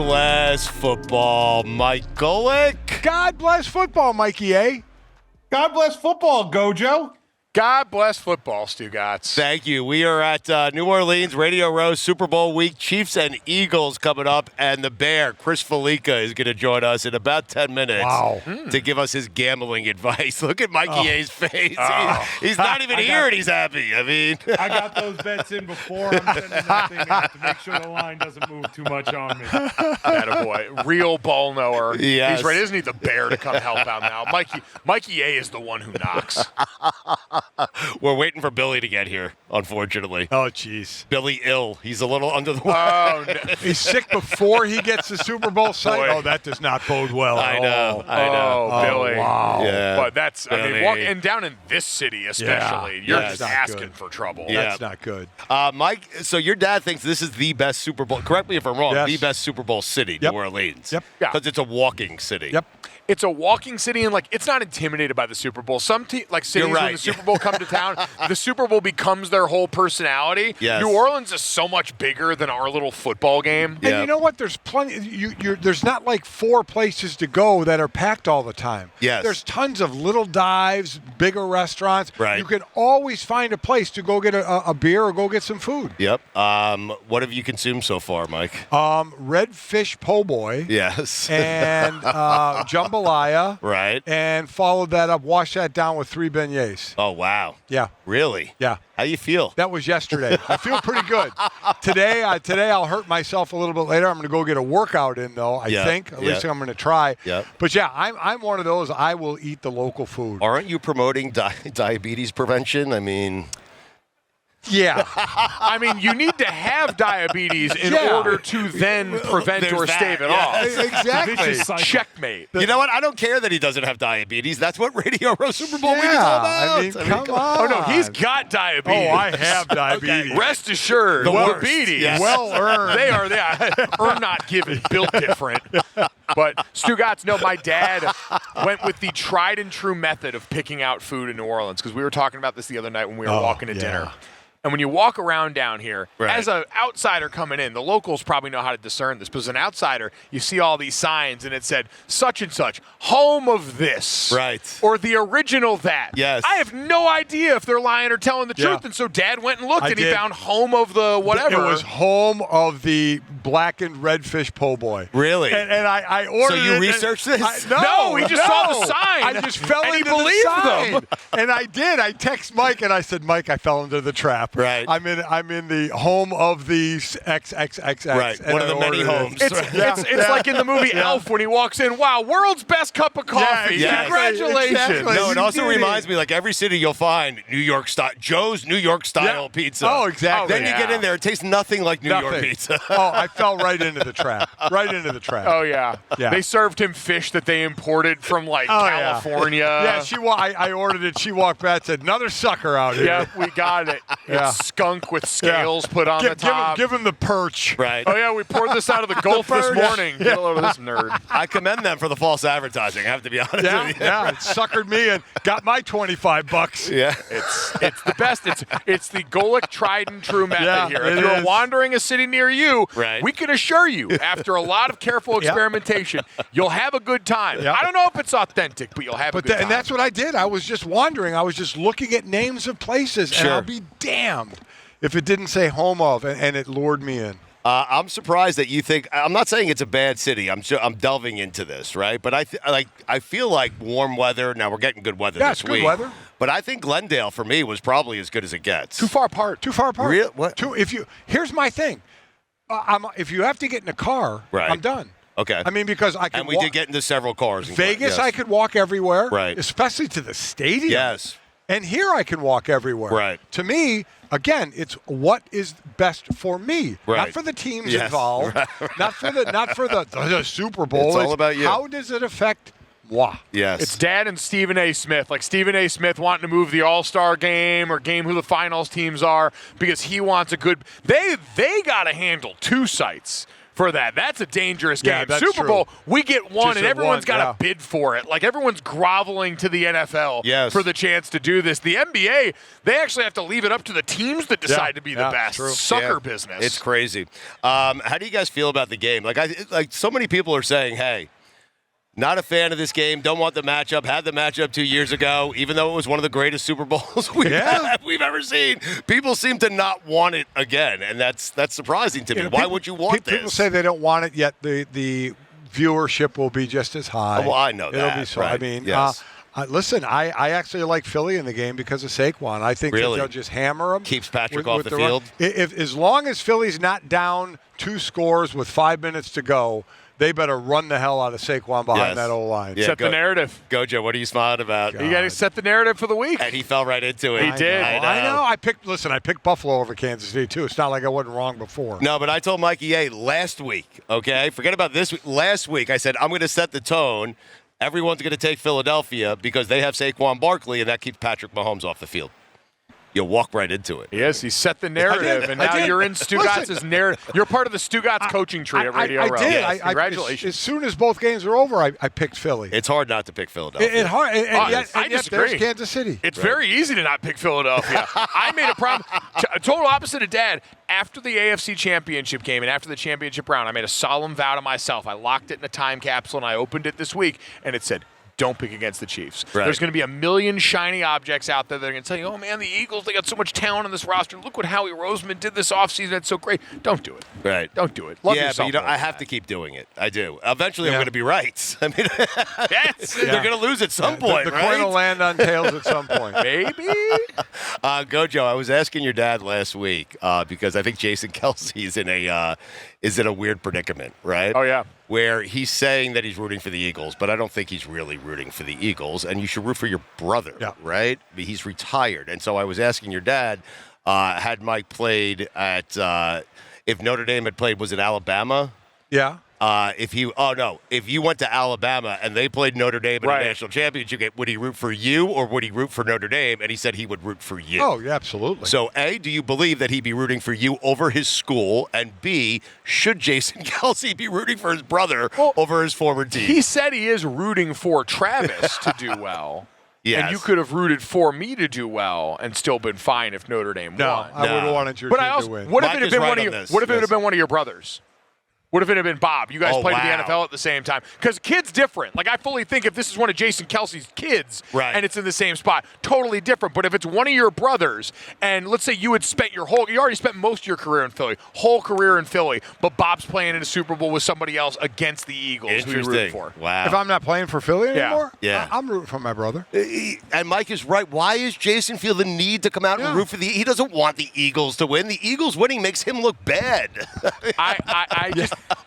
bless football, Mike Golic. God bless football, Mikey A. God bless football, Gojo. God bless football, Stugotz. Thank you. We are at New Orleans, Radio Row, Super Bowl week. Chiefs and Eagles coming up, and the Bear, Chris Fallica, is going to join us in about 10 minutes to give us his gambling advice. Look at Mikey A's face. He's not even here, and he's happy. I mean, I got those bets in before. I'm sending that thing out to make sure the line doesn't move too much on me. Attaboy. Real ball knower. Yes. He's ready. Doesn't need the Bear to come help out now. Mikey A is the one who knocks. we're waiting for Billy to get here, unfortunately. Oh, jeez. Billy ill. He's a little under the weather. Oh, no. He's sick before he gets the Super Bowl site. Boy. Oh, that does not bode well. I know. Oh, Billy. Wow. Yeah. But that's, I Billy. mean, and down in this city especially, you're Yeah, just it's not asking good. for trouble. Yeah. That's not good. Mike, so your dad thinks this is the best Super Bowl. Correct me if I'm wrong. Yes. The best Super Bowl city, Yep. New Orleans. Yep. Yeah. Because it's a walking city. Yep. It's a walking city, and it's not intimidated by the Super Bowl. Some cities, You're right. when the Super Bowl come to town, the Super Bowl becomes their whole personality. Yes. New Orleans is so much bigger than our little football game. And Yeah. you know what? There's plenty. There's not like 4 places to go that are packed all the time. Yes. There's tons of little dives, bigger restaurants. Right. You can always find a place to go get a beer or go get some food. Yep. What have you consumed so far, Mike? Redfish po' boy. Yes. And jambalaya. Right. And followed that up, washed that down with 3 beignets. Oh, wow. Yeah. Really? Yeah. How you feel? That was yesterday. I feel pretty good. Today I'll hurt myself a little bit later. I'm going to go get a workout in, though, I think. At least I'm going to try. Yep. But, yeah, I'm one of those. I will eat the local food. Aren't you promoting diabetes prevention? I mean, Yeah. I mean, you need to have diabetes in Yeah. order to then prevent There's or that, stave it yeah. off. Exactly. Vicious cycle. Checkmate. you know what? I don't care that he doesn't have diabetes. That's what Radio Row Super Bowl week is all Yeah. about. I mean, come on. Oh, no, he's got diabetes. Oh, I have diabetes. Rest assured, The worst. diabetes. Yes. Well earned. They are, earned not given, built different. But Stugotz, no, my dad went with the tried and true method of picking out food in New Orleans, because we were talking about this the other night when we were walking to dinner. And when you walk around down here, Right. as an outsider coming in, the locals probably know how to discern this, but as an outsider, you see all these signs, and it said, such and such, home of this. Right. Or the original that. Yes. I have no idea if they're lying or telling the truth, and so Dad went and looked, and he did. found home of the whatever. It was home of the blackened redfish po' boy. Really? And I ordered So you it, researched this? No, he just saw the sign. I just fell And he into the believed sign. them. And I did. I text Mike and I said, Mike, I fell into the trap. Right. I'm in the home of the XXXX. Right. And One of I the many ordered it. homes. It's like in the movie Elf when he walks in, wow, world's best cup of coffee. Yeah, Congratulations. exactly. No, it You also did reminds it. me, like every city you'll find New York style, Joe's New York style Yeah. pizza. Oh, exactly. Then you get in there, it tastes nothing like New York Nothing. pizza. Oh, I fell right into the trap. Right into the trap. Oh, yeah. Yeah. They served him fish that they imported from, California. Yeah, I ordered it. She walked back and said, another sucker out here. Yeah, we got it. Yeah. It's skunk with scales put on the top. Give him the perch. Right. Oh, yeah, we poured this out of the Gulf this bird. morning. Get a load of this nerd. I commend them for the false advertising. I have to be honest Yeah, with you. yeah, it suckered me and got my $25. Yeah. It's the best. It's the Golic tried and true method Yeah, here. it If you're is. wandering a city near you, Right. we can assure you, after a lot of careful experimentation, you'll have a good time. Yeah. I don't know if it's authentic, but you'll have a good time. And that's what I did. I was just wandering. I was just looking at names of places, and Sure. I'll be damned if it didn't say home of, and it lured me in. I'm surprised that you think. I'm not saying it's a bad city. I'm delving into this, right? But I feel like warm weather. Now we're getting good weather Yeah, this it's good week. weather. But I think Glendale for me was probably as good as it gets. too far apart. Too far apart. Real- what? Here's my thing. If you have to get in a car, Right. I'm done. Okay. I mean, because I can and we did get into several cars. in Vegas, yes. I could walk everywhere. Right. Especially to the stadium. Yes. And here I can walk everywhere. Right. To me, again, it's what is best for me, Right. not for the teams Yes. involved, not for the Super Bowl. It's all about you. How does it affect moi? Yes. It's Dad and Stephen A. Smith. Like Stephen A. Smith wanting to move the All-Star game or game who the finals teams are because he wants a good – they got to handle 2 sites for that. That's a dangerous game. Yeah, that's Super Bowl, true. we get one, Just and at everyone's one, got yeah. to bid for it. Like, everyone's groveling to the NFL for the chance to do this. The NBA, they actually have to leave it up to the teams that decide to be the best. True. Sucker business. It's crazy. How do you guys feel about the game? Like so many people are saying, hey, not a fan of this game. Don't want the matchup. Had the matchup 2 years ago, even though it was one of the greatest Super Bowls we've ever seen. People seem to not want it again, and that's surprising to me. Why would you want this? People say they don't want it, yet the viewership will be just as high. Well, I know that. It'll be so. Right. I mean, yes. listen, I actually like Philly in the game because of Saquon. I think that they'll just hammer him. Keeps Patrick off the field. If as long as Philly's not down 2 scores with 5 minutes to go, they better run the hell out of Saquon behind that O-line. Yeah, set the narrative. Gojo, what are you smiling about? You got to set the narrative for the week. And he fell right into it. He did. I know. I picked Buffalo over Kansas City, too. It's not like I wasn't wrong before. No, but I told Mikey A last week, okay? Forget about this week. Last week, I said, I'm going to set the tone. Everyone's going to take Philadelphia because they have Saquon Barkley, and that keeps Patrick Mahomes off the field. You'll walk right into it. Yes, he set the narrative, and now you're in Stugotz's narrative. You're part of the Stugotz coaching tree at Radio Row. I did. Yes, congratulations. As soon as both games are over, I picked Philly. It's hard not to pick Philadelphia. It's hard. And yet disagree. there's Kansas City. It's very easy to not pick Philadelphia. I made a problem. Total opposite of Dad. After the AFC Championship game and after the championship round, I made a solemn vow to myself. I locked it in a time capsule, and I opened it this week, and it said, don't pick against the Chiefs. Right. There's going to be a million shiny objects out there that are going to tell you, oh, man, the Eagles, they got so much talent on this roster. Look what Howie Roseman did this offseason. That's so great. Don't do it. Right. Don't do it. Love yourself. But I have to keep doing it. I do. Eventually, I'm going to be right. I mean, they're going to lose at some point, the right? coin will land on tails at some point. Maybe. Gojo, I was asking your dad last week because I think Jason Kelsey is in a weird predicament, right? Oh, yeah. Where he's saying that he's rooting for the Eagles, but I don't think he's really rooting for the Eagles, and you should root for your brother, right? He's retired. And so I was asking your dad, had Mike played at, if Notre Dame had played, was it Alabama? Yeah. If you went to Alabama and they played Notre Dame in a national championship game, would he root for you or would he root for Notre Dame? And he said he would root for you. Oh, yeah, absolutely. So, A, do you believe that he'd be rooting for you over his school? And B, should Jason Kelsey be rooting for his brother over his former team? He said he is rooting for Travis to do well. Yes. And you could have rooted for me to do well and still been fine if Notre Dame won. I would have wanted your team to win. What if it had been it had been one of your brothers? What if it had been Bob? You guys played in the NFL at the same time. Because kid's different. Like, I fully think if this is one of Jason Kelsey's kids and it's in the same spot, totally different. But if it's one of your brothers, and let's say you had spent you already spent most of your career in Philly, whole career in Philly, but Bob's playing in a Super Bowl with somebody else against the Eagles who you root for. Wow. If I'm not playing for Philly anymore, Yeah. I'm rooting for my brother. And Mike is right. Why is Jason feel the need to come out and root for he doesn't want the Eagles to win. The Eagles winning makes him look bad.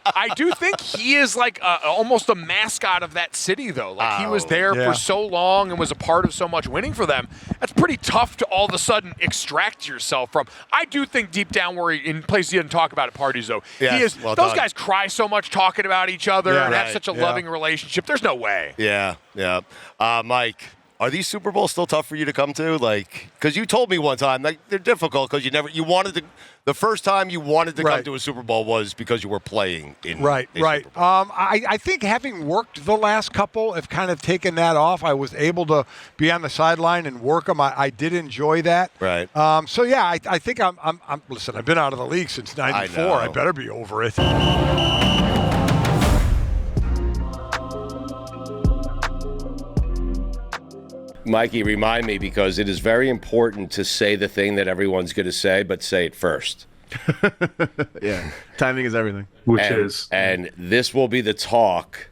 I do think he is like almost a mascot of that city, though. Like, he was there for so long and was a part of so much winning for them. That's pretty tough to all of a sudden extract yourself from. I do think deep down where in places he doesn't talk about at parties, though, he is. Those guys cry so much talking about each other and have such a loving relationship. There's no way. Yeah. Mike, are these Super Bowls still tough for you to come to? Like, because you told me one time, like, they're difficult because the first time you wanted to come to a Super Bowl was because you were playing in Right. Super Bowl. I think having worked the last couple, have kind of taken that off. I was able to be on the sideline and work them. I did enjoy that. Right. I think I'm listen, I've been out of the league since '94. I better be over it. Mikey, remind me, because it is very important to say the thing that everyone's going to say, but say it first. Yeah, timing is everything. And this will be the talk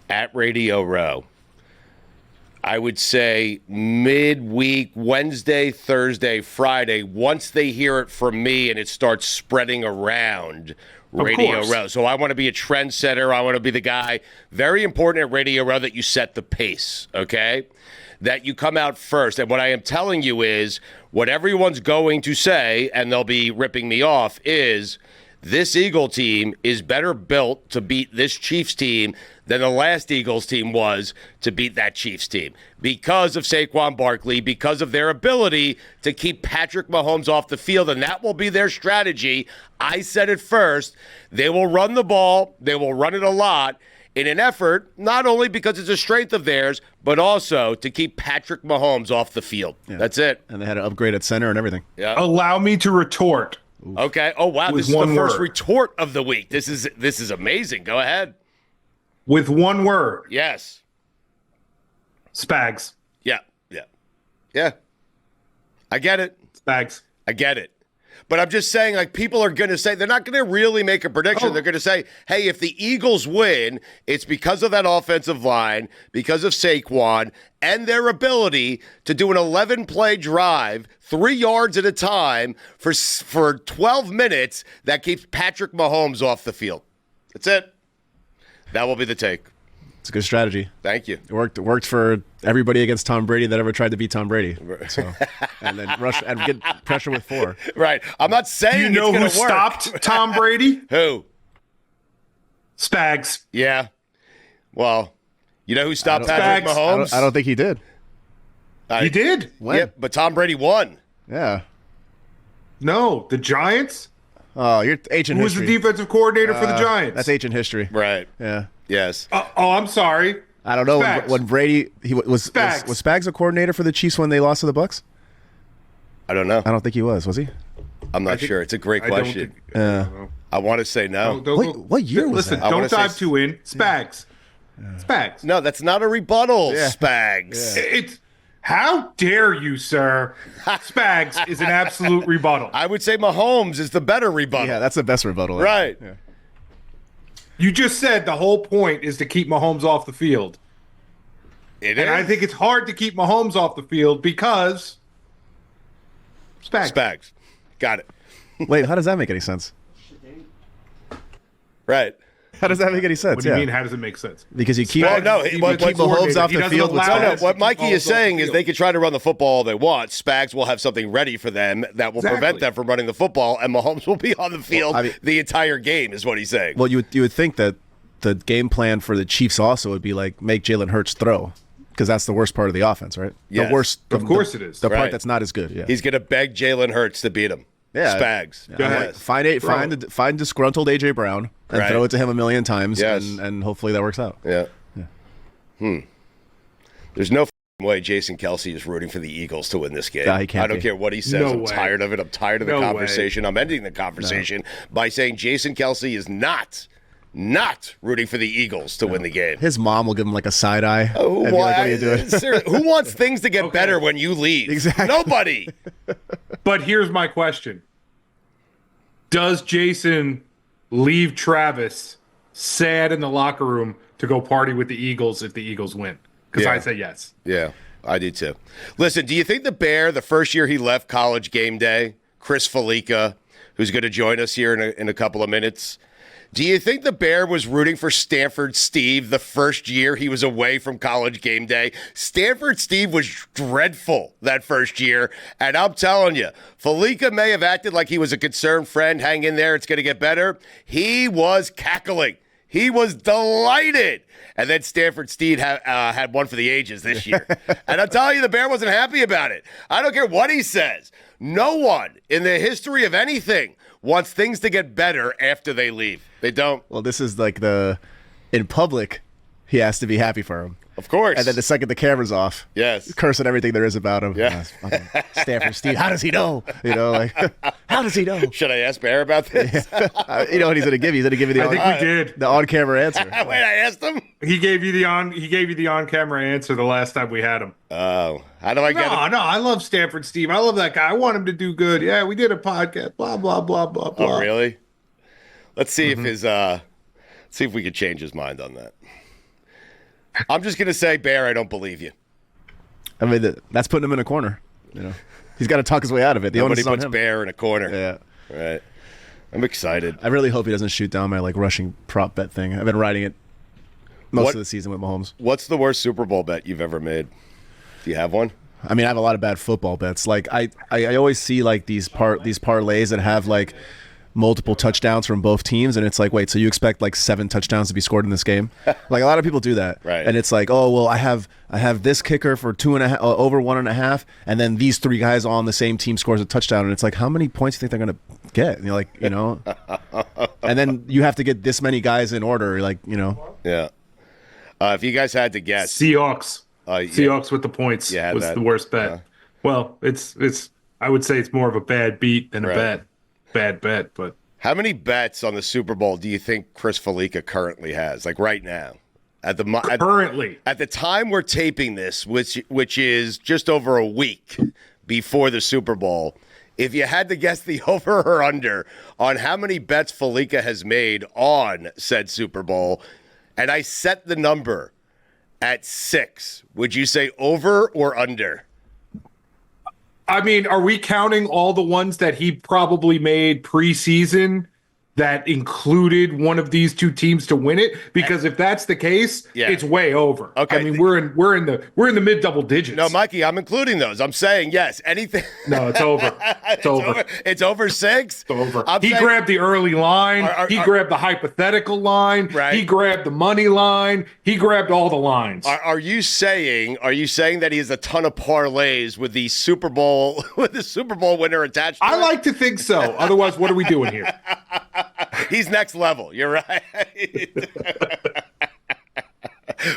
at Radio Row. I would say midweek, Wednesday, Thursday, Friday, once they hear it from me and it starts spreading around Radio Row. So I want to be a trendsetter. I want to be the guy. Very important at Radio Row that you set the pace, okay? That you come out first. And what I am telling you is what everyone's going to say, and they'll be ripping me off, is this Eagle team is better built to beat this Chiefs team than the last Eagles team was to beat that Chiefs team because of Saquon Barkley, because of their ability to keep Patrick Mahomes off the field, and that will be their strategy. I said it first. They will run the ball. They will run it a lot in an effort, not only because it's a strength of theirs, but also to keep Patrick Mahomes off the field. Yeah. That's it. And they had to upgrade at center and everything. Yeah. Allow me to retort. Okay. Oh, wow. This is the first retort of the week. This is amazing. Go ahead. With one word. Yes. Spags. Yeah. I get it. Spags. I get it. But I'm just saying, like, people are going to say, they're not going to really make a prediction. They're going to say, hey, if the Eagles win, it's because of that offensive line, because of Saquon, and their ability to do an 11-play drive, 3 yards at a time for 12 minutes that keeps Patrick Mahomes off the field. That's it. That will be the take. It's a good strategy. Thank you. It worked for everybody against Tom Brady that ever tried to beat Tom Brady. So, and then rush and get pressure with 4. Right. I'm not saying Do you know who it's going to work. stopped Tom Brady? Who? Spags. Yeah. Well, you know who stopped Patrick Mahomes? I don't think he did. He did. When? Yeah, but Tom Brady won. Yeah. No, the Giants. Oh, you're ancient Who was history. the defensive coordinator for the Giants? That's ancient history. Right. Yeah. Yes. I'm sorry. I don't know Spags. when Brady was Spags a coordinator for the Chiefs when they lost to the Bucks? I don't know. I don't think he was he? I'm not sure. It's a great question. I want to say no. What year was Listen, that? don't dive too in. Spags. Spags. No, that's not a rebuttal, Yeah. Spags. Yeah. It's how dare you, sir? Spags is an absolute rebuttal. I would say Mahomes is the better rebuttal. Yeah, that's the best rebuttal. Right. Yeah. You just said the whole point is to keep Mahomes off the field. It And is. I think it's hard to keep Mahomes off the field because Spags. Got it. Wait, how does that make any sense? Right. How does that make any sense? What do you mean? How does it make sense? Because you keep Well, no, He's what the keep Mahomes coordinator. off He the doesn't field with allow No, us to what keep Mikey Mahomes is off the saying is field. they can try to run the football all they want. Spags will have something ready for them that will prevent Exactly. them from running the football, and Mahomes will be on the field I mean- the entire game, is what he's saying. Well, you would think that the game plan for the Chiefs also would be like make Jalen Hurts throw, because that's the worst part of the offense, right? Yes. The worst. Of course it is. The Right. part that's not as good. Yeah. He's going to beg Jalen Hurts to beat him. Yeah. Spags. Go ahead. Yes. Find disgruntled AJ Brown and Right. throw it to him a million times, Yes. and hopefully that works out. Yeah. There's no way Jason Kelsey is rooting for the Eagles to win this game. Nah, he can't I don't be. care what he says. No I'm way. tired of it. I'm tired of the No conversation. I'm ending the conversation by saying Jason Kelsey is not rooting for the Eagles to win the game. His mom will give him like a side eye. Who, and be like, what are you doing? Seriously, who wants things to get better when you leave? Exactly. Nobody. But here's my question. Does Jason leave Travis sad in the locker room to go party with the Eagles if the Eagles win? Because Yeah. I say yes. Yeah, I do too. Listen, do you think the Bear, the first year he left College Game Day, Chris Fallica, who's going to join us here in a couple of minutes, do you think the Bear was rooting for Stanford Steve the first year he was away from College Game Day? Stanford Steve was dreadful that first year, and I'm telling you, Fallica may have acted like he was a concerned friend. Hang in there, it's going to get better. He was cackling. He was delighted. And then Stanford Steve had one for the ages this year. And I'm telling you, the Bear wasn't happy about it. I don't care what he says. No one in the history of anything wants things to get better after they leave. They don't. Well, this is like in public, he has to be happy for him. Of course. And then the second the camera's off, Yes. cursing everything there is about him. Yeah. Fucking Stanford Steve, how does he know? You know, like, how does he know? Should I ask Bear about this? You know what he's going to give you? He's going to give you I think we did. the on-camera answer. Wait, I asked him? He gave you the on-camera answer the last time we had him. Oh, how do I get it? No, I love Stanford Steve. I love that guy. I want him to do good. Yeah, we did a podcast. Blah blah blah blah blah. Oh, really? Let's see if see if we could change his mind on that. I'm just gonna say, Bear, I don't believe you. I mean, that's putting him in a corner. You know, he's got to talk his way out of it. The Nobody onus is on puts him. Bear in a corner. Yeah. Right. I'm excited. I really hope he doesn't shoot down my like rushing prop bet thing. I've been riding it most of the season with Mahomes. What's the worst Super Bowl bet you've ever made? Do you have one? I mean, I have a lot of bad football bets. Like I always see like these parlays that have like multiple touchdowns from both teams, and it's like, wait, so you expect like 7 touchdowns to be scored in this game? Like a lot of people do that, right? And it's like, oh well, I have this kicker for 2.5 over 1.5, and then these 3 guys on the same team scores a touchdown, and it's like, how many points do you think they're gonna get? And you're like, and then you have to get this many guys in order, like, Yeah. If you guys had to guess, Seahawks. Seahawks with the points was the worst bet. Well, it's. I would say it's more of a bad beat than a bad bet. But how many bets on the Super Bowl do you think Chris Fallica currently has? Like right now, at the time we're taping this, which is just over a week before the Super Bowl. If you had to guess the over or under on how many bets Fallica has made on said Super Bowl, and I set the number at 6, would you say over or under? I mean, are we counting all the ones that he probably made preseason that included one of these 2 teams to win it? Because if that's the case, it's way over. Okay. I mean, we're in the mid double digits. No, Mikey, I'm including those. I'm saying yes. Anything? No, it's over. It's over. It's over 6. It's over. He grabbed the early line. He grabbed the hypothetical line. Right. He grabbed the money line. He grabbed all the lines. Are you saying that he has a ton of parlays with the Super Bowl winner attached to I it? like to think so. Otherwise, what are we doing here? He's next level. You're right.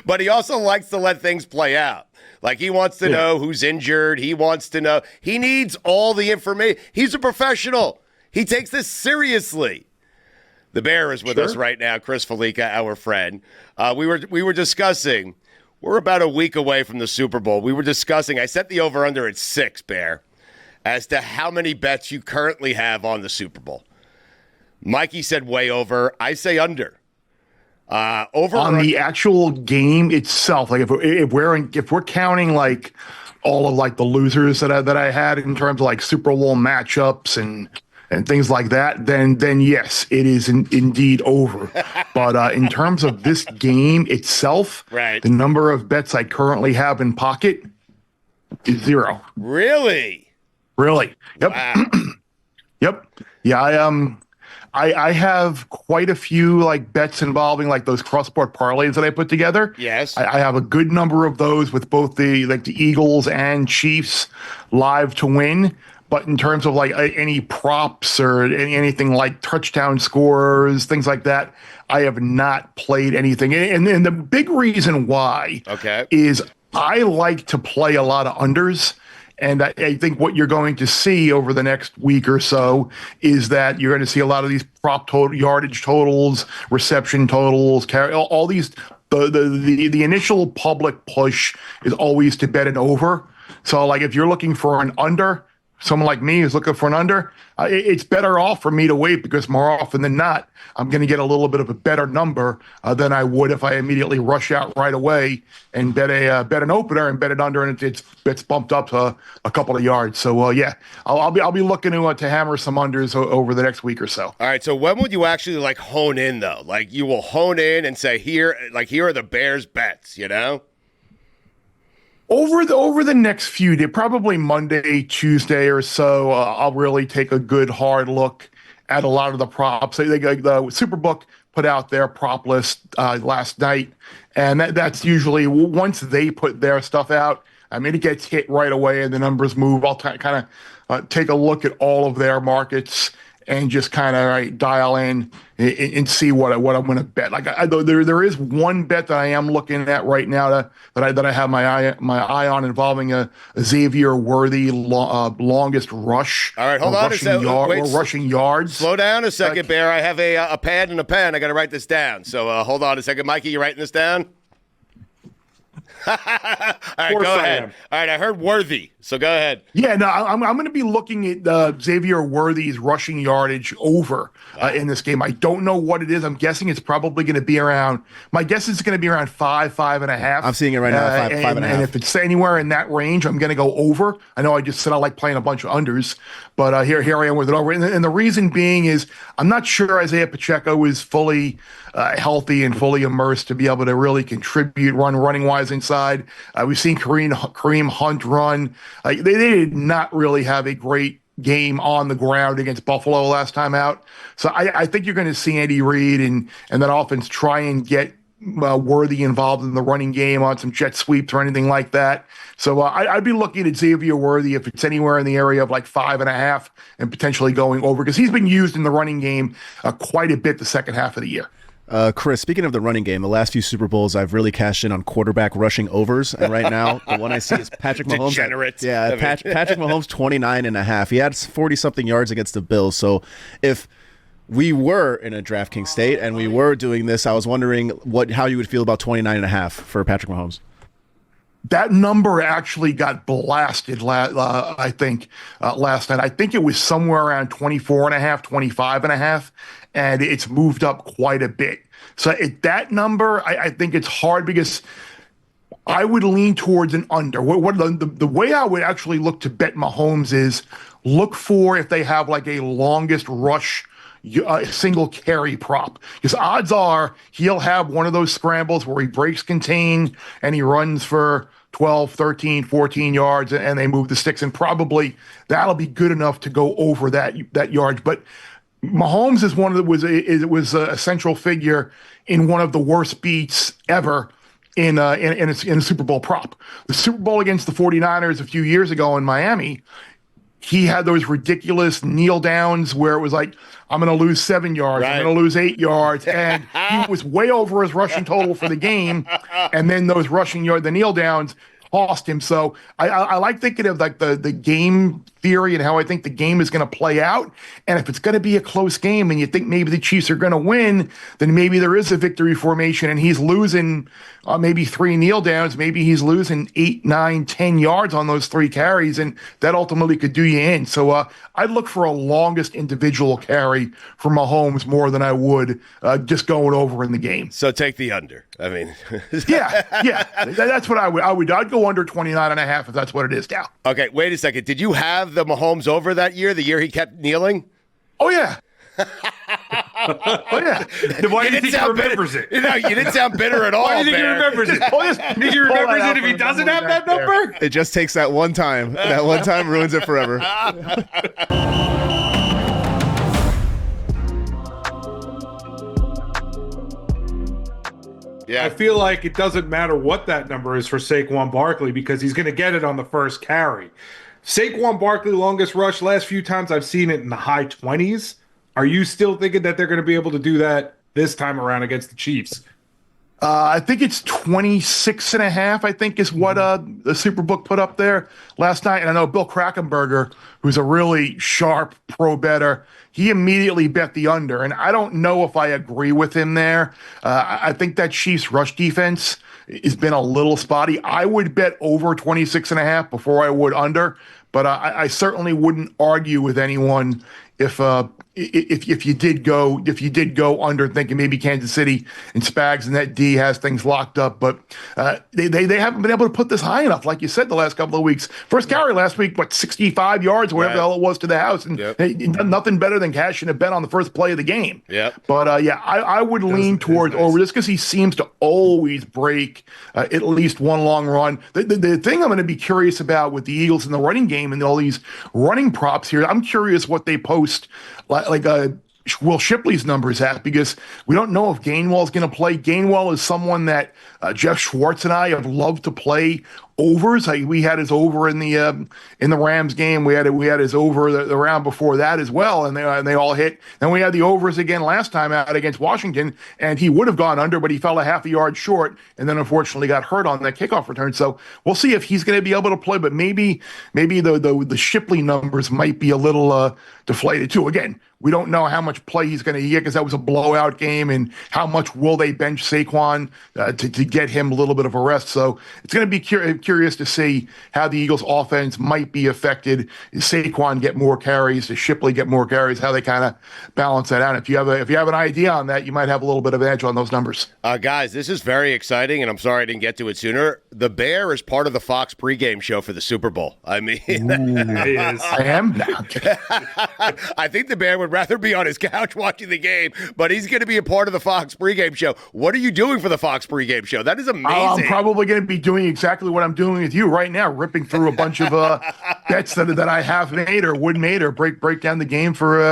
But he also likes to let things play out. Like he wants to know who's injured. He wants to know. He needs all the information. He's a professional. He takes this seriously. The Bear is with us right now, Chris Fallica, our friend. We were discussing. We're about a week away from the Super Bowl. We were discussing. I set the over/under at 6, Bear, as to how many bets you currently have on the Super Bowl. Mikey said way over. I say under. Over on the actual game itself. Like if we're counting like all of like the losers that I had in terms of like Super Bowl matchups and things like that, then yes, it is indeed over. But in terms of this game itself, right, the number of bets I currently have in pocket is 0. Really? Really? Yep. Wow. Yep. Yeah. I have quite a few like bets involving like those cross-sport parlays that I put together. Yes. I have a good number of those with both the Eagles and Chiefs live to win. But in terms of like any props or anything like touchdown scores, things like that, I have not played anything. And the big reason why is I like to play a lot of unders. And I think what you're going to see over the next week or so is that you're going to see a lot of these prop yardage totals, reception totals, all these. The initial public push is always to bet an over. So like if you're looking for an under, someone like me is looking for an under, it's better off for me to wait because more often than not, I'm going to get a little bit of a better number than I would if I immediately rush out right away and bet an opener and bet it under, and it's bumped up to a couple of yards. So I'll be looking to hammer some unders over the next week or so. All right. So when would you actually like hone in though? Like you will hone in and say here are the Bears bets, you know? Over the next few days, probably Monday, Tuesday or so, I'll really take a good hard look at a lot of the props. The Superbook put out their prop list last night, and that's usually once they put their stuff out. I mean, it gets hit right away, and the numbers move. I'll kind of take a look at all of their markets and just kind of dial in and see what I'm going to bet. Like there is one bet that I am looking at right now that I have my eye on involving a Xavier Worthy longest rush. All right, hold on a second. Rushing yards. Slow down a second, Bear. I have a pad and a pen. I got to write this down. So hold on a second, Mikey. You writing this down? All right, go ahead. All right, I heard Worthy, so go ahead. Yeah, no, I'm going to be looking at Xavier Worthy's rushing yardage over in this game. I don't know what it is. I'm guessing it's probably going to be around. My guess is it's going to be around 5.5. I'm seeing it right now, 5.5. And if it's anywhere in that range, I'm going to go over. I know I just said I like playing a bunch of unders, but here I am with it over. And the reason being is I'm not sure Isaiah Pacheco is fully healthy and fully immersed to be able to really contribute running wise inside. We've seen Kareem Hunt run. They did not really have a great game on the ground against Buffalo last time out. So I think you're going to see Andy Reid and that offense try and get Worthy involved in the running game on some jet sweeps or anything like that. So I'd be looking at Xavier Worthy if it's anywhere in the area of like 5.5 and potentially going over, because he's been used in the running game quite a bit the second half of the year. Chris, speaking of the running game, the last few Super Bowls, I've really cashed in on quarterback rushing overs. And right now, the one I see is Patrick Mahomes. Degenerate. Yeah, Patrick Mahomes, 29.5. He had 40-something yards against the Bills. So if we were in a DraftKings state and we were doing this, I was wondering how you would feel about 29.5 for Patrick Mahomes. That number actually got blasted, I think, last night. I think it was somewhere around 24.5, 25.5, and it's moved up quite a bit. So at that number, I think it's hard because I would lean towards an under. The way I would actually look to bet Mahomes is look for if they have like a longest rush single carry prop, because odds are he'll have one of those scrambles where he breaks contain and he runs for 12, 13, 14 yards and they move the sticks, and probably that'll be good enough to go over that yard. But Mahomes is was a central figure in one of the worst beats ever in a Super Bowl prop. The Super Bowl against the 49ers a few years ago in Miami, he had those ridiculous kneel downs where it was like, I'm going to lose 7 yards, right. I'm going to lose 8 yards. And he was way over his rushing total for the game. And then those the kneel downs cost him. So I like thinking of like the game theory and how I think the game is going to play out. And if it's going to be a close game and you think maybe the Chiefs are going to win, then maybe there is a victory formation and he's losing maybe 3 kneel downs. Maybe he's losing 8, 9, 10 yards on those 3 carries, and that ultimately could do you in. So I'd look for a longest individual carry for Mahomes more than I would just going over in the game. So take the under. I mean, yeah, that's what I'd go under 29.5 if that's what it is now. Okay, wait a second. Did you have the Mahomes over that year, the year he kept kneeling? Oh, yeah. Then why do you think he remembers it? You didn't sound bitter at all. Why do you think he remembers it? Did he remember it if he doesn't have that number? It just takes that one time. That one time ruins it forever. Yeah. I feel like it doesn't matter what that number is for Saquon Barkley because he's going to get it on the first carry. Saquon Barkley, longest rush, last few times I've seen it in the high 20s. Are you still thinking that they're going to be able to do that this time around against the Chiefs? I think it's 26.5, I think is what the Superbook put up there last night. And I know Bill Krackomberger, who's a really sharp pro bettor, he immediately bet the under. And I don't know if I agree with him there. I think that Chiefs rush defense has been a little spotty. I would bet over 26.5 before I would under, but I certainly wouldn't argue with anyone if you did go under, thinking maybe Kansas City and Spags and that D has things locked up, but they haven't been able to put this high enough, like you said, the last couple of weeks. First carry last week, 65 yards, whatever the hell it was to the house, and nothing better than cashing a bet on the first play of the game. But I would lean towards over just because he seems to always break at least one long run. The thing I'm going to be curious about with the Eagles in the running game and all these running props here, I'm curious what they post like Will Shipley's numbers at, because we don't know if Gainwell's going to play. Gainwell is someone that Jeff Schwartz and I have loved to play overs. We had his over in the Rams game. We had his over the round before that as well, and they all hit. Then we had the overs again last time out against Washington, and he would have gone under, but he fell a half a yard short, and then unfortunately got hurt on that kickoff return. So we'll see if he's going to be able to play, but maybe the Shipley numbers might be a little deflated too. Again, we don't know how much play he's going to get because that was a blowout game, and how much will they bench Saquon to get him a little bit of a rest. So it's going to be curious to see how the Eagles offense might be affected. Does Saquon get more carries? Does Shipley get more carries? How they kind of balance that out. If you have an idea on that, you might have a little bit of edge on those numbers. Guys, this is very exciting, and I'm sorry I didn't get to it sooner. The Bear is part of the Fox pregame show for the Super Bowl. I mean, he is. I am. I think the Bear would rather be on his couch watching the game, but he's going to be a part of the Fox pregame show. What are you doing for the Fox pregame show? That is amazing. I'm probably going to be doing exactly what I'm I'm doing with you right now, ripping through a bunch of bets that I have made or would made or break down the game for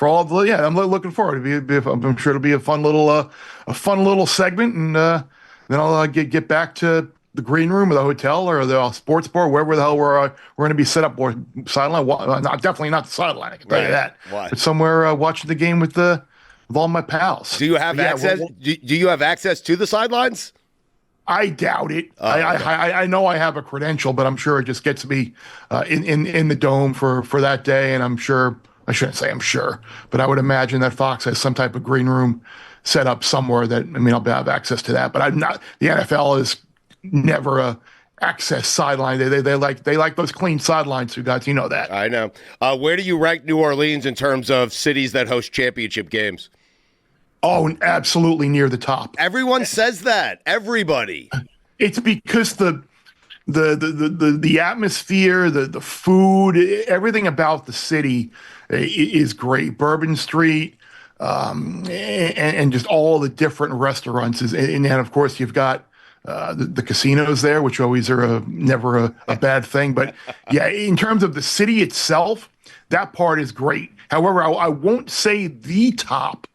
all of the. Yeah, I'm looking forward to I'm sure it'll be a fun little segment, and then I'll get back to the green room or the hotel or the sports bar, wherever the hell we're going to be set up, or sideline. Definitely not the sideline, I can tell you that. Why? But somewhere watching the game with all my pals. Do you have access? Do you have access to the sidelines? I doubt it. I know I have a credential, but I'm sure it just gets me in the dome for that day. And I'm sure, I shouldn't say I'm sure, but I would imagine that Fox has some type of green room set up somewhere that, I'll have access to that. But I'm not. The NFL is never a access sideline. They like those clean sidelines, you guys. You know that. I know. Where do you rank New Orleans in terms of cities that host championship games? Oh, absolutely near the top. Everyone says that. Everybody. It's because the atmosphere, the food, everything about the city is great. Bourbon Street, and just all the different restaurants and then of course you've got the casinos there, which always are never a bad thing. But yeah, in terms of the city itself, that part is great. However, I won't say the top,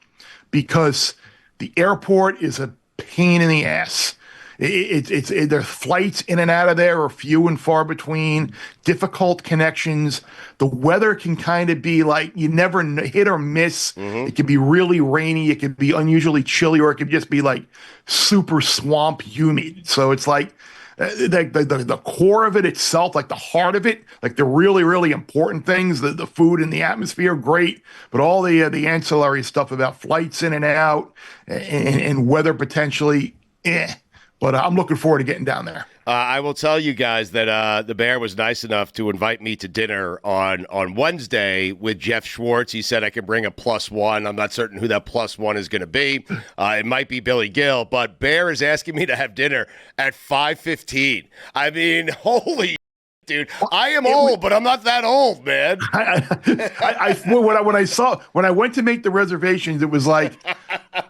because the airport is a pain in the ass. There's flights in and out of there are few and far between, difficult connections. The weather can kind of be like, you never hit or miss. Mm-hmm. It can be really rainy. It can be unusually chilly, or it could just be like super swamp humid. So it's like the core of it itself, like the heart of it, like the really, really important things, the food and the atmosphere, great. But all the ancillary stuff about flights in and out and weather potentially, But I'm looking forward to getting down there. I will tell you guys that the Bear was nice enough to invite me to dinner on Wednesday with Jeff Schwartz. He said I could bring a +1. I'm not certain who that +1 is going to be. It might be Billy Gill, but Bear is asking me to have dinner at 5:15. I mean, holy dude, I am old, but I'm not that old, man. When I went to make the reservations, it was like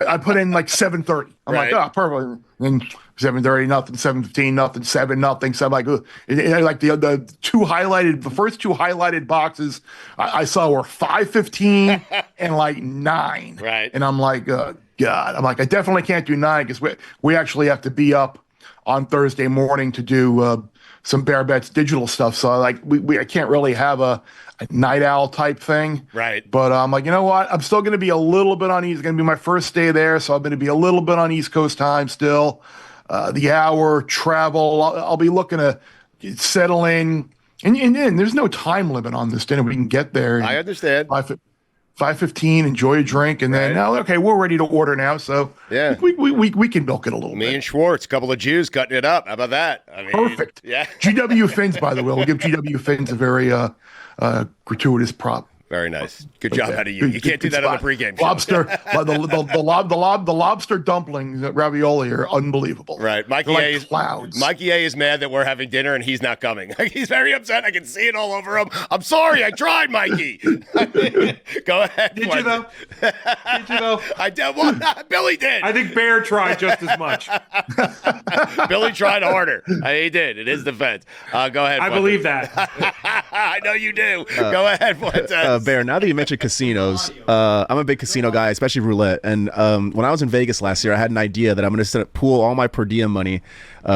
I put in like 7:30. I'm like, oh, perfect. And 7:30, nothing. 7:15, nothing. 7, nothing. So I'm like, ugh. Like the first two highlighted boxes I saw were 5:15 and like 9. Right. And I'm like, God. I'm like, I definitely can't do 9 because we actually have to be up on Thursday morning to do some Bear Bets digital stuff. So I can't really have a night owl type thing. Right. But I'm like, you know what? I'm still going to be a little bit on East. It's going to be my first day there. So I'm going to be a little bit on East Coast time still. The hour travel, I'll be looking to settle in. And there's no time limit on this dinner. We can get there. I understand. 5:15, enjoy a drink, and then now, okay, we're ready to order now. So yeah, we can milk it a little bit. Me and Schwartz, a couple of Jews cutting it up. How about that? I mean, perfect. Yeah. GW Fins, by the way, we'll give GW Fins a very gratuitous prop. Very nice. Good job out of you. You can't do that on the pregame show. Lobster, the lobster dumplings at ravioli are unbelievable. Right. Mikey A is mad that we're having dinner and he's not coming. He's very upset. I can see it all over him. I'm sorry. I tried, Mikey. Go ahead. Did you though? I did. Well, Billy did. I think Bear tried just as much. Billy tried harder. He did. It is defense. Go ahead. I believe that. I know you do. Go ahead. Bear, now that you mentioned casinos, I'm a big casino guy, especially roulette. And when I was in Vegas last year, I had an idea that I'm going to pool all my per diem money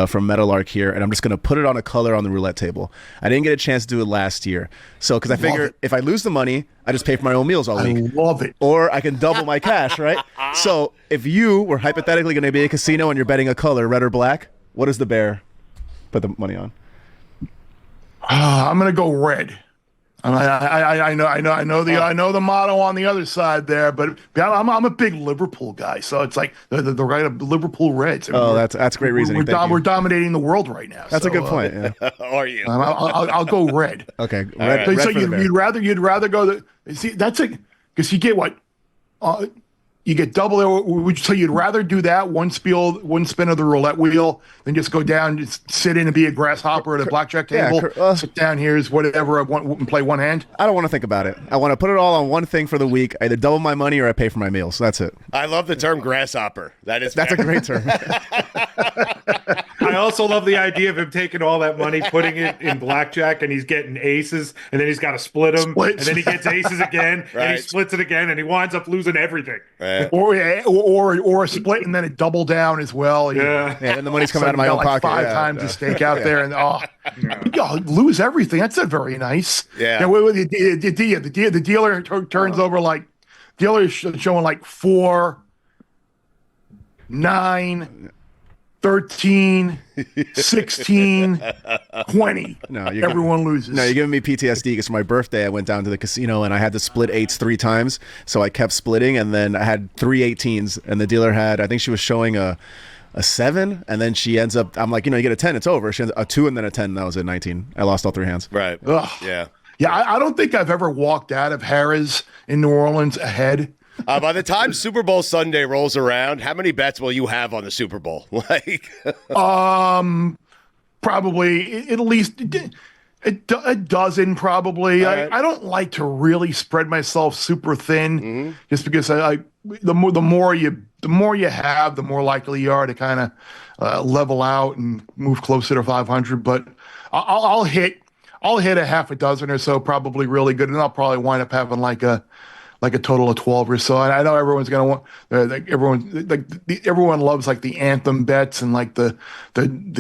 from Meadowlark here, and I'm just going to put it on a color on the roulette table. I didn't get a chance to do it last year. So, because I figure if I lose the money, I just pay for my own meals all week. I love it. Or I can double my cash, right? So, if you were hypothetically going to be a casino and you're betting a color, red or black, what does the Bear put the money on? I'm going to go red. I know the motto on the other side there, but I'm a big Liverpool guy, so it's like the right of Liverpool Reds. That's great reasoning. We're dominating the the world right now. That's a good point. Yeah. Are you? I'll go red. Okay, red. So you'd rather go see that's it because you get what. You get double. Would you say you'd rather do that one spin of the roulette wheel than just go down, just sit in and be a grasshopper at a blackjack table? Sit down, here's whatever I want and play one hand. I don't want to think about it. I want to put it all on one thing for the week. I either double my money or I pay for my meals. That's it. I love the term grasshopper. That's a great term. I also love the idea of him taking all that money, putting it in blackjack, and he's getting aces, and then he's got to split them, and then he gets aces again, and he splits it again, and he winds up losing everything. Right. Or a split and then a double down as well. Yeah, and the money's coming out of my own pocket. 5 times the stake out there, and lose everything. That's not very nice. Yeah. The dealer turns over like dealer showing like 4, 9, 13, 16, 20. No, everyone loses. No, you're giving me PTSD because for my birthday I went down to the casino and I had to split 8s 3 times. So I kept splitting, and then I had 3 18s, and the dealer had, I think she was showing a 7, and then she ends up, I'm like, you get a 10, it's over. She ends up a 2 and then a 10, and that was at 19. I lost all 3 hands. Right. Ugh. Yeah. Yeah, I don't think I've ever walked out of Harrah's in New Orleans ahead. By the time Super Bowl Sunday rolls around, how many bets will you have on the Super Bowl? Probably at least a dozen, probably. Right. I don't like to really spread myself super thin, just because the more you have, the more likely you are to kind of level out and move closer to 500. But I'll hit a half a dozen or so, probably really good, and I'll probably wind up having like a total of 12 or so. And I know everyone's going to want everyone loves like the anthem bets and like the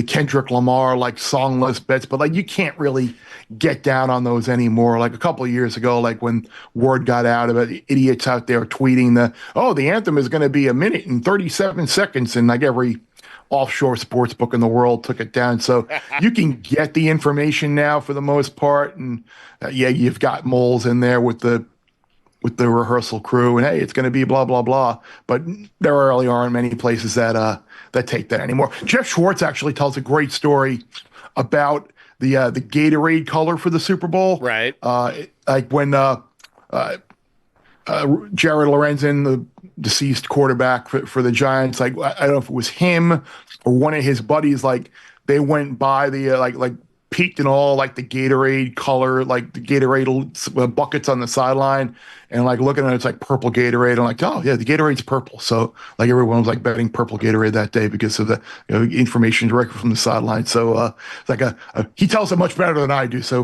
Kendrick Lamar like songless bets, but like you can't really get down on those anymore. Like a couple of years ago, like when word got out about idiots out there tweeting the anthem is going to be 1 minute and 37 seconds, and like every offshore sports book in the world took it down. So you can get the information now for the most part, and you've got moles in there with the rehearsal crew, and hey, it's going to be blah blah blah. But there really aren't many places that take that anymore. Jeff Schwartz actually tells a great story about the Gatorade color for the Super Bowl. Right. Like when Jared Lorenzen, the deceased quarterback for the Giants, like I don't know if it was him or one of his buddies, like they went by the like peaked in all like the Gatorade color, like the Gatorade buckets on the sideline, and like looking at it, it's like purple Gatorade. I'm like, oh yeah, the Gatorade's purple. So like everyone was like betting purple Gatorade that day because of the information directly from the sideline. So it's like he tells it much better than I do. So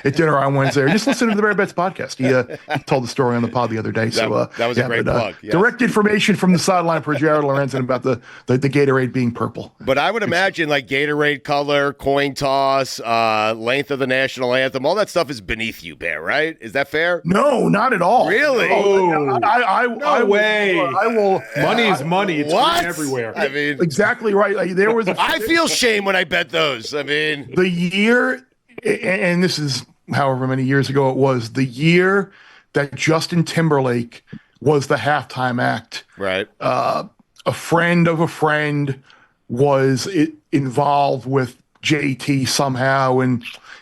at dinner on Wednesday, or just listen to the Bear Bets podcast. He told the story on the pod the other day. So that was a great plug. Yes. Direct information from the sideline for Jared Lorenzen about the Gatorade being purple. But I would imagine like Gatorade color, coin toss, length of the national anthem, all that stuff is beneath you, Bear, right? Is that fair? No, not at all. Really? Oh, I way. I will. Money is money. It's What? everywhere. I mean, Exactly right. Like, there was. I feel shame when I bet those. I mean, The year, and this is however many years ago it was, the year that Justin Timberlake was the halftime act. right. A friend of a friend was involved with JT somehow and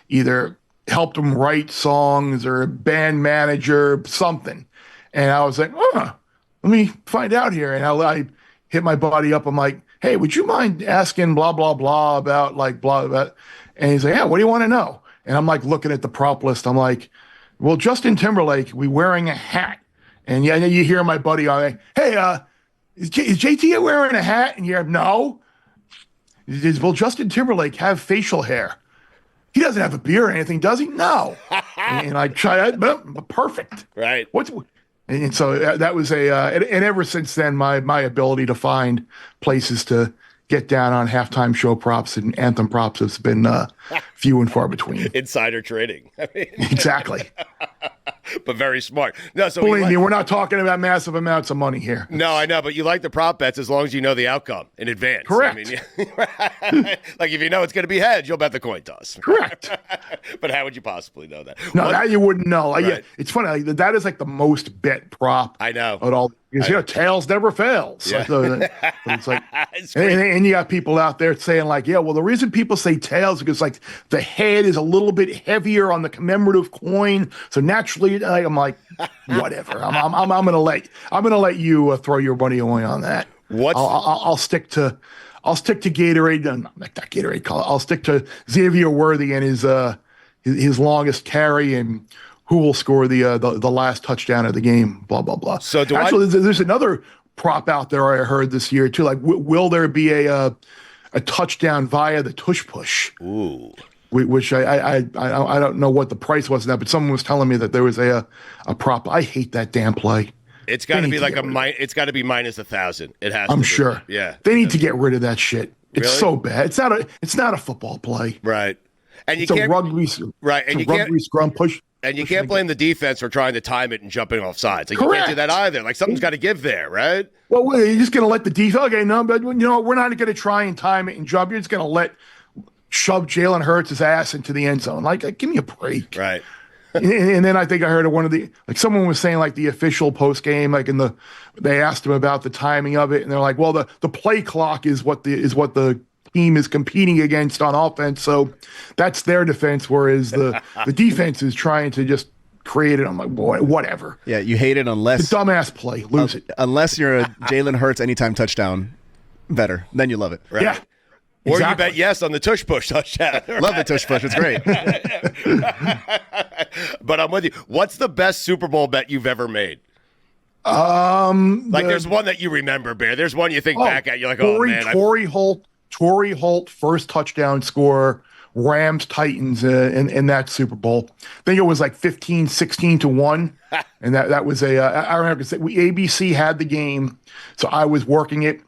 either helped him write songs or a band manager, something. And I was like, let me find out here. And I hit my buddy up. I'm like, hey, would you mind asking blah, blah, blah about like blah, blah. And he's like, yeah, what do you want to know? And I'm like looking at the prop list. I'm like, well, Justin Timberlake, we wearing a hat. And yeah, you hear my buddy on like, hey, is JT wearing a hat? And you're like, no. Will Justin Timberlake have facial hair? He doesn't have a beard or anything, does he? No. And I try that, perfect. Right. And so that was and ever since then, my ability to find places to get down on halftime show props and anthem props has been few and far between. Insider trading. I mean, Exactly. but very smart. No, so Believe me, we're not talking about massive amounts of money here. No, I know, but you like the prop bets as long as you know the outcome in advance. Correct. I mean, like if you know it's going to be heads, you'll bet the coin toss. Correct. But how would you possibly know that? No, that you wouldn't know. Like, Right. yeah, it's funny. Like, that is like the most bet prop. I know. At all. Because, tails never fails. Yeah. But it's like, It's great. and you got people out there saying like, yeah, well, the reason people say tails is because like the head is a little bit heavier on the commemorative coin, so naturally, I'm like, whatever. I'm gonna let you throw your money away on that. What's I'll stick to Gatorade. Not Gatorade color. I'll stick to Xavier Worthy and his longest carry and who will score the last touchdown of the game. Blah blah blah. So there's another prop out there I heard this year too. Like, will there be a a touchdown via the tush push. Ooh. Which I don't know what the price was now, but someone was telling me that there was a prop. I hate that damn play. It's got to be like it's got to be minus 1,000. It has. I'm to be. sure. Yeah. They need to get rid of that shit. It's Really? so bad. It's not a football play. Right. And It's a rugby. Right. And you can't scrum push. And you can't blame the defense for trying to time it and jumping off sides. Like, you can't do that either. Like, something's got to give there, right? Well, you're just going to let the defense. Okay, no, but we're not going to try and time it and jump. You're just going to shove Jalen Hurts' ass into the end zone. Like, give me a break. Right. and then I think I heard someone was saying like the official post game, like they asked him about the timing of it, and they're like, well, the play clock is what the team is competing against on offense, so that's their defense, whereas the defense is trying to just create it. I'm like, boy, whatever. Yeah, you hate it unless it's a dumbass play. Lose it. Unless you're a Jalen Hurts anytime touchdown better, then you love it. Right. Yeah. Or Exactly. you bet yes on the tush push touchdown. Love the tush push. It's great. But I'm with you. What's the best Super Bowl bet you've ever made? There's one that you remember, Bear. There's one you think back at. You're like, oh man. Torrey Holt, first touchdown scorer, Rams Titans in that Super Bowl. I think it was like 16-1, and that was I remember ABC had the game, so I was working it.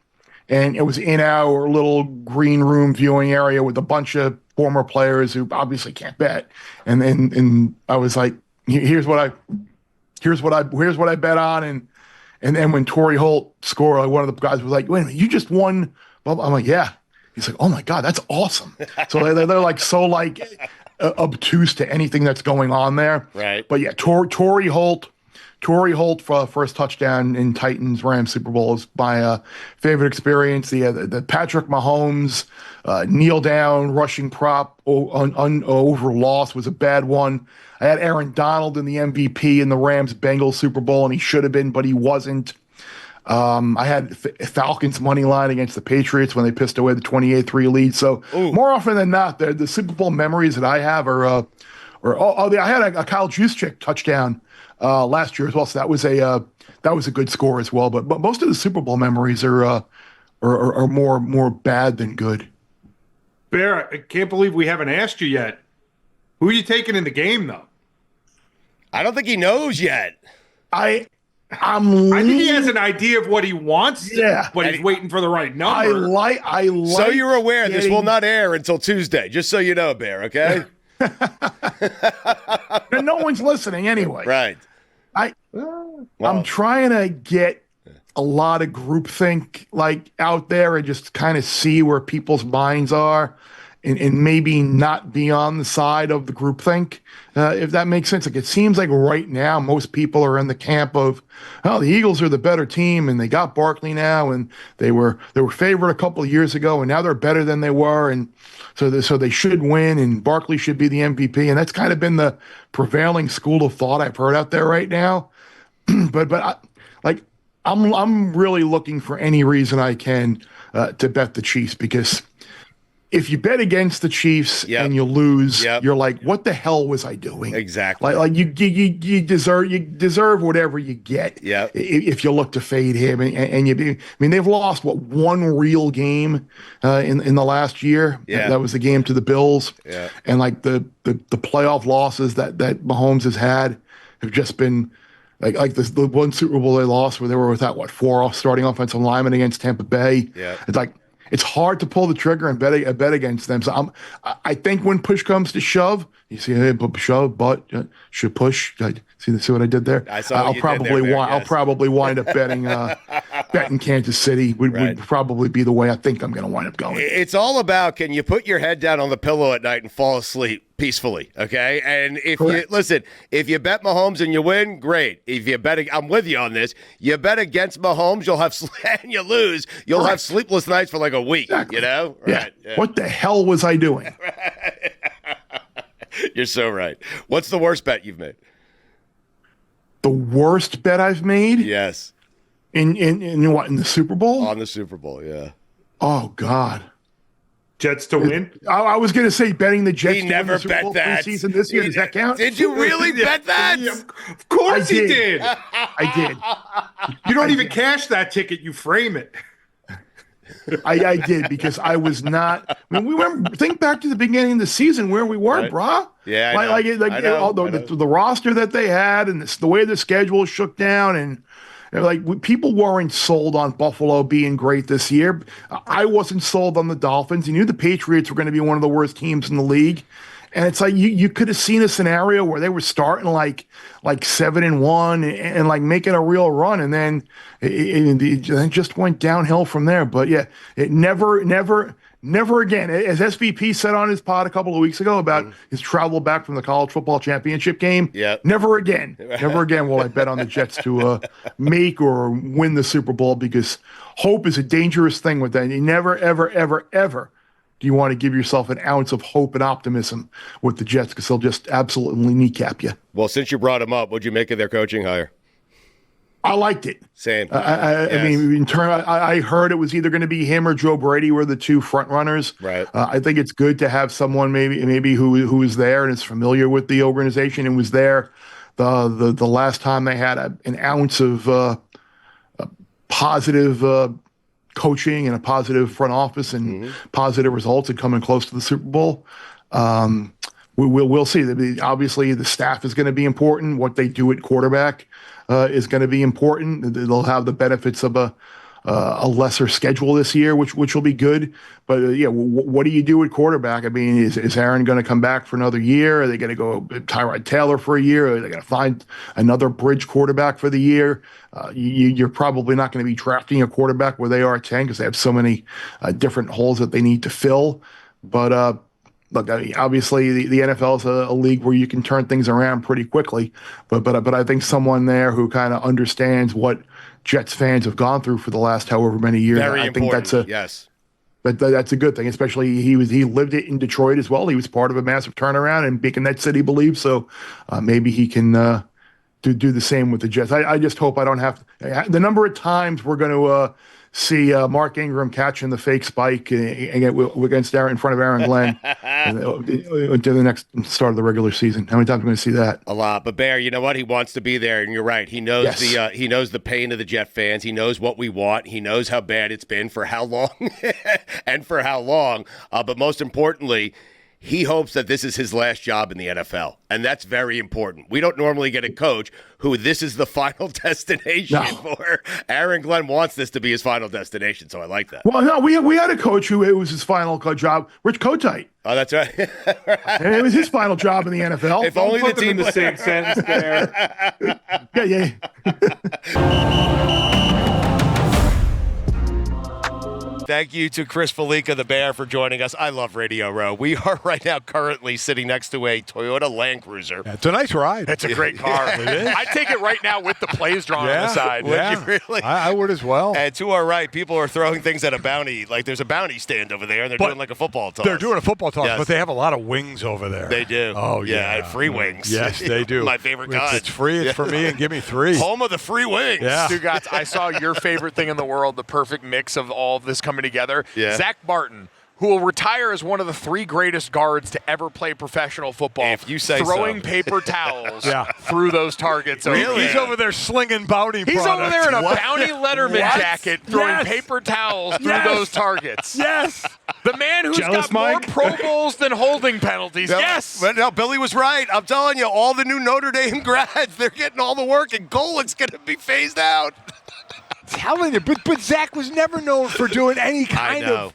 And it was in our little green room viewing area with a bunch of former players who obviously can't bet. And I was like, here's what I bet on. And then when Torrey Holt scored, one of the guys was like, wait a minute, you just won. I'm like, yeah. He's like, oh my God, that's awesome. So they're like so like obtuse to anything that's going on there. Right. But yeah, Torrey Holt for the first touchdown in Titans Rams Super Bowl is my favorite experience. The Patrick Mahomes kneel down rushing prop over loss was a bad one. I had Aaron Donald in the MVP in the Rams Bengals Super Bowl, and he should have been, but he wasn't. I had Falcons money line against the Patriots when they pissed away the 28-3 lead. So more often than not, the Super Bowl memories that I have are I had a Kyle Juszczyk touchdown last year as well, so that was a good score as well. But most of the Super Bowl memories are more bad than good. Bear, I can't believe we haven't asked you yet. Who are you taking in the game, though? I don't think he knows yet. I think he has an idea of what he wants. Yeah, but he's waiting for the right number. I like. So you're aware this will not air until Tuesday, just so you know, Bear. Okay. And no one's listening anyway. Right. I'm trying to get a lot of groupthink like out there and just kind of see where people's minds are and maybe not be on the side of the groupthink, if that makes sense. Like, it seems like right now most people are in the camp of, oh, the Eagles are the better team and they got Barkley now, and they were favored a couple of years ago and now they're better than they were, and so they should win and Barkley should be the MVP, and that's kind of been the prevailing school of thought I've heard out there right now. but I'm really looking for any reason I can to bet the Chiefs, because if you bet against the Chiefs and you lose, you're like, what the hell was I doing? Exactly. Like you deserve whatever you get. Yeah. If you look to fade him they've lost one real game in the last year. Yeah. That was the game to the Bills. Yeah. And like the playoff losses that Mahomes has had have just been like the one Super Bowl they lost where they were without four starting offensive linemen against Tampa Bay. Yeah. It's like, it's hard to pull the trigger and bet against them. So I think when push comes to shove, you see, hey, shove, but should push. See what I did there? I saw. I'll probably wind up betting Kansas City would probably be the way I think I'm going to wind up going. It's all about, can you put your head down on the pillow at night and fall asleep peacefully? Okay, and if you bet Mahomes and you win, great. If you bet, I'm with you on this. You bet against Mahomes, and you lose, you'll have sleepless nights for like a week. Exactly. You know? Yeah. Right. Yeah. What the hell was I doing? You're so right. What's the worst bet you've made? The worst bet I've made? Yes. In what, in the Super Bowl? On the Super Bowl, yeah. Oh, God. Jets to win? I was going to say betting the Jets He to never win the Super bet Bowl that. preseason this year. Does that count? Did you really bet that? Of course he did. I did. You don't even cash that ticket. You frame it. I did, because I was not. I mean, think back to the beginning of the season where we were, brah. Yeah, the roster that they had, and the way the schedule shook down, and people weren't sold on Buffalo being great this year. I wasn't sold on the Dolphins. You knew the Patriots were going to be one of the worst teams in the league. And it's like you could have seen a scenario where they were starting like 7-1 and like making a real run, and then it just went downhill from there. But yeah, it never again. As SVP said on his pod a couple of weeks ago about his travel back from the college football championship game. Yeah, never again will I bet on the Jets to make or win the Super Bowl, because hope is a dangerous thing with that. You never, ever, ever, ever do you want to give yourself an ounce of hope and optimism with the Jets, because they'll just absolutely kneecap you. Well, since you brought him up, what'd you make of their coaching hire? I liked it. Same. I mean, I heard it was either going to be him or Joe Brady were the two front runners. Right. I think it's good to have someone maybe who is there and is familiar with the organization and was there the last time they had an ounce of positive coaching and a positive front office and positive results and coming close to the Super Bowl. We'll see. Obviously, the staff is going to be important. What they do at quarterback is going to be important. They'll have the benefits of a lesser schedule this year, which will be good. But what do you do at quarterback? I mean, is Aaron going to come back for another year? Are they going to go Tyrod Taylor for a year? Are they going to find another bridge quarterback for the year? You're probably not going to be drafting a quarterback where they are at 10, because they have so many different holes that they need to fill. But look, I mean, obviously the NFL is a league where you can turn things around pretty quickly. But I think someone there who kind of understands what Jets fans have gone through for the last however many years. I think that's a good thing. Especially he lived it in Detroit as well. He was part of a massive turnaround and making that city believe. So maybe he can do the same with the Jets. I just hope I don't have to. The number of times we're going to see Mark Ingram catching the fake spike against Aaron in front of Aaron Glenn to the next start of the regular season. How many times are we going to see that? A lot. But Bear, you know what? He wants to be there, and you're right. He knows he knows the pain of the Jet fans. He knows what we want. He knows how bad it's been for how long and for how long. But most importantly, he hopes that this is his last job in the NFL, and that's very important. We don't normally get a coach who this is the final destination for. Aaron Glenn wants this to be his final destination, so I like that. Well, no, we had a coach who it was his final job, Rich Kotite. Oh, that's right. And it was his final job in the NFL. If only the team in the same sentence there. Yeah. Thank you to Chris Fallica, the Bear, for joining us. I love Radio Row. We are right now currently sitting next to a Toyota Land Cruiser. Yeah, it's a nice ride. It's a great car. It is. I'd take it right now with the plays drawn on the side. Would you really? I would as well. And to our right, people are throwing things at a bounty. Like there's a bounty stand over there, and they're doing like a football toss. They're doing a football toss, but they have a lot of wings over there. They do. Oh, yeah. Free wings. Yes, they do. My favorite kind. It's free. It's for me, and give me 3. Home of the free wings. Yeah. Stugotz, I saw your favorite thing in the world, the perfect mix of all of this coming together. Yeah. Zach Barton, who will retire as one of the 3 greatest guards to ever play professional football. If you say throwing so. paper towels through those targets. Really? He's over there slinging bounty He's products. over there in a Bounty Letterman jacket throwing paper towels through those targets. Yes. The man who's Jealous got more Mike? Pro Bowls than holding penalties. Yep. Yes. But no, Billy was right. I'm telling you, all the new Notre Dame grads, they're getting all the work, and Golic's going to be phased out. Telling you, but Zach was never known for doing any kind of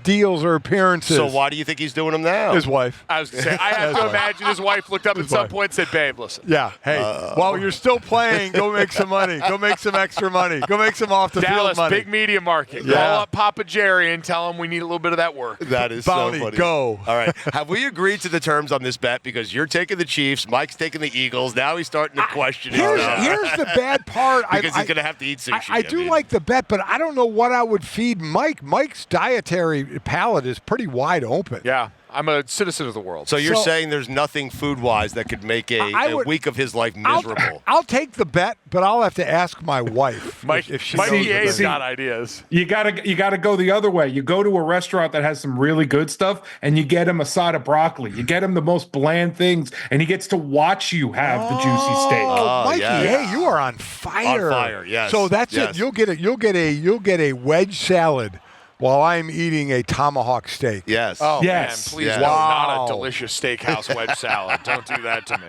deals or appearances. So why do you think he's doing them now? His wife. I was going to say, I have to imagine his wife looked up at some point and said, babe, listen. Yeah. Hey, while you're still playing, go make some money. Go make some extra money. Go make some off the field money. Big media market. Yeah. Call up Papa Jerry and tell him we need a little bit of that work. That is Bounty, so funny. go. All right. Have we agreed to the terms on this bet? Because you're taking the Chiefs, Mike's taking the Eagles. Now he's starting to question it. Here's the bad part. Because he's going to have to eat sushi. I do like the bet, but I don't know what I would feed Mike. Mike's dietary palate is pretty wide open. Yeah. I'm a citizen of the world. So you're saying there's nothing food-wise that could make a week of his life miserable? I'll take the bet, but I'll have to ask my wife if she knows Mikey's got ideas. You gotta go the other way. You go to a restaurant that has some really good stuff, and you get him a side of broccoli. You get him the most bland things, and he gets to watch you have the juicy steak. Oh, Mikey, yeah. hey, you are on fire. On fire, yes. So that's Yes. it. You'll get a wedge salad while I'm eating a tomahawk steak. Yes. Oh, Yes. man, please Yes. no, Wow. not a delicious steakhouse wedge salad. Don't do that to me.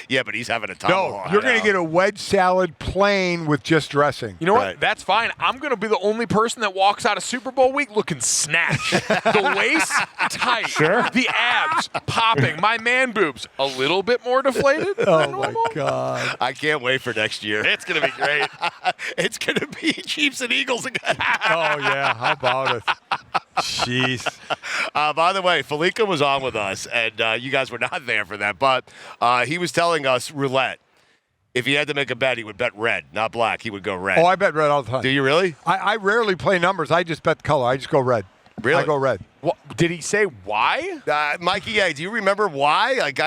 Yeah, but he's having a No, tomahawk. you're going to get a wedge salad plain with just dressing. You know what? Right. That's fine. I'm going to be the only person that walks out of Super Bowl week looking snatched. The waist tight. Sure. The abs popping. My man boobs a little bit more deflated. Oh, my God. I can't wait for next year. It's going to be great. It's going to be Chiefs and Eagles again. Oh, yeah. How about it? Jeez. By the way, Fallica was on with us, and you guys were not there for that, but he was telling us roulette. If he had to make a bet, he would bet red, not black. He would go red. Oh, I bet red all the time. Do you really? I rarely play numbers. I just bet color. I just go red. Really? I go red. What, did he say why? Mikey, yeah, do you remember why? Like,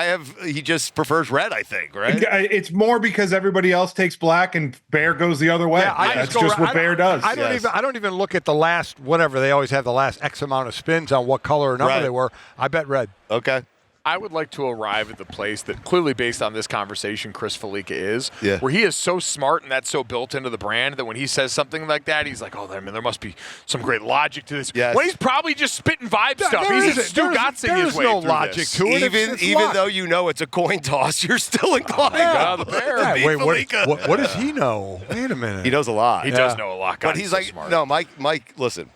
he just prefers red, I think, right? It's more because everybody else takes black and Bear goes the other way. Yeah, I That's go just red. what Bear does. I don't even look at the last whatever. They always have the last X amount of spins on what color or number Right. they were. I bet red. Okay. I would like to arrive at the place that clearly based on this conversation Chris Fallica is, Yeah. where he is so smart and that's so built into the brand that when he says something like that, he's like, oh, I mean, there must be some great logic to this. Yes. When he's probably just spitting vibe stuff. There He's isn't- Stugotzing his way no through logic this. to it. It's Even luck. though you know it's a coin toss, you're still inclined Yeah. to the Bear. Yeah, beat wait, Fallica. what does he know? Wait a minute. He knows a lot. He does know a lot, But God, he's so like, smart. no, Mike, listen.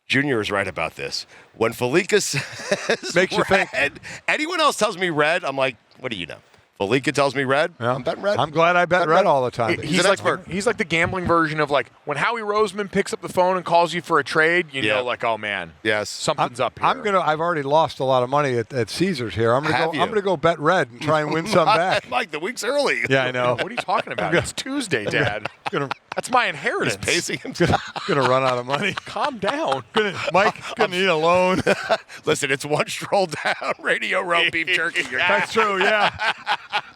Junior is right about this. When Fallica says Makes you red, think. anyone else tells me red, I'm like, what do you know? Fallica tells me red, Yeah. I'm betting red. I'm glad I bet red all the time. He's an expert. He's like the gambling version of like when Howie Roseman picks up the phone and calls you for a trade, you Yeah. know, like, oh man, Yes. something's up here. I've already lost a lot of money at Caesars here. I'm Have you? gonna go bet red and try and win some back. Mike, the week's early. Yeah, I know. What are you talking about? It's Tuesday, Dad. That's my inheritance. Pacing himself. Gonna run out of money. Calm down. Mike, gonna need a loan. Listen, it's one stroll down Radio Row beef jerky. That's true. Yeah.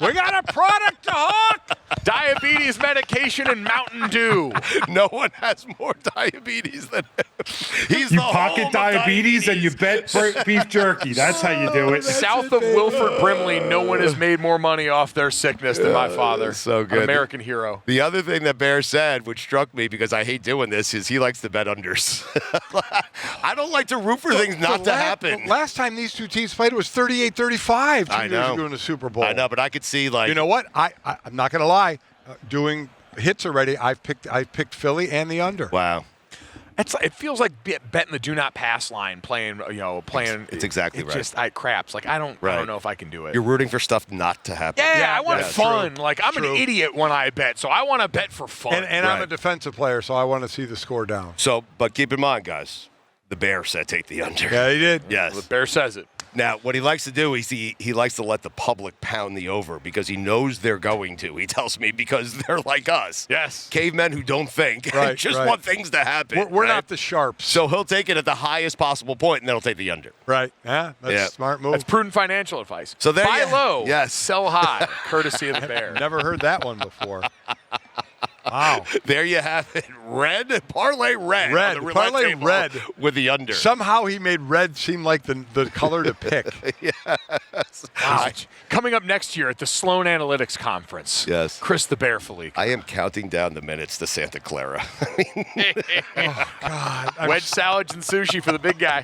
We got a product to hawk. Diabetes medication and Mountain Dew. No one has more diabetes than him. He's You the pocket home of diabetes and you bet beef jerky. That's how you do it. South of Wilford Brimley, no one has made more money off their sickness than my father. So good. An American hero. The other thing that Bear said, which struck me because I hate doing this, is he likes to bet unders. I don't like to root for things not to happen. Last time these two teams played, it was 38-35 I years know. ago in the Super Bowl. I know, but I could see like You know what? I'm not gonna lie. Doing hits already, I've picked Philly and the under. Wow. It feels like betting the do not pass line, playing. It's exactly right. Just craps. Like I don't know if I can do it. You're rooting for stuff not to happen. Yeah, I want yeah, fun. true. Like I'm True. an idiot when I bet, so I want to bet for fun. And I'm a Right. defensive player, so I want to see the score down. So, but keep in mind, guys, the Bear said take the under. Yeah, he did. Yes. the Bear says it. Now, what he likes to do is he likes to let the public pound the over because he knows they're going to. He tells me because they're like us. Yes. Cavemen who don't think Right, and just right. want things to happen. We're right? not the sharps. So he'll take it at the highest possible point, and then he'll take the under. Right. Yeah, that's Yeah. a smart move. That's prudent financial advice. So there buy you- low, yes. sell high, courtesy of the Bear. Never heard that one before. Wow. There you have it. Red, parlay red. Red, on the roulette parlay table red. with the under. Somehow he made red seem like the color to pick. Wow. Coming up next year at the Sloan Analytics Conference. Yes. Chris the Bear Fallica. I am counting down the minutes to Santa Clara. God. Wedge salads and sushi for the big guy.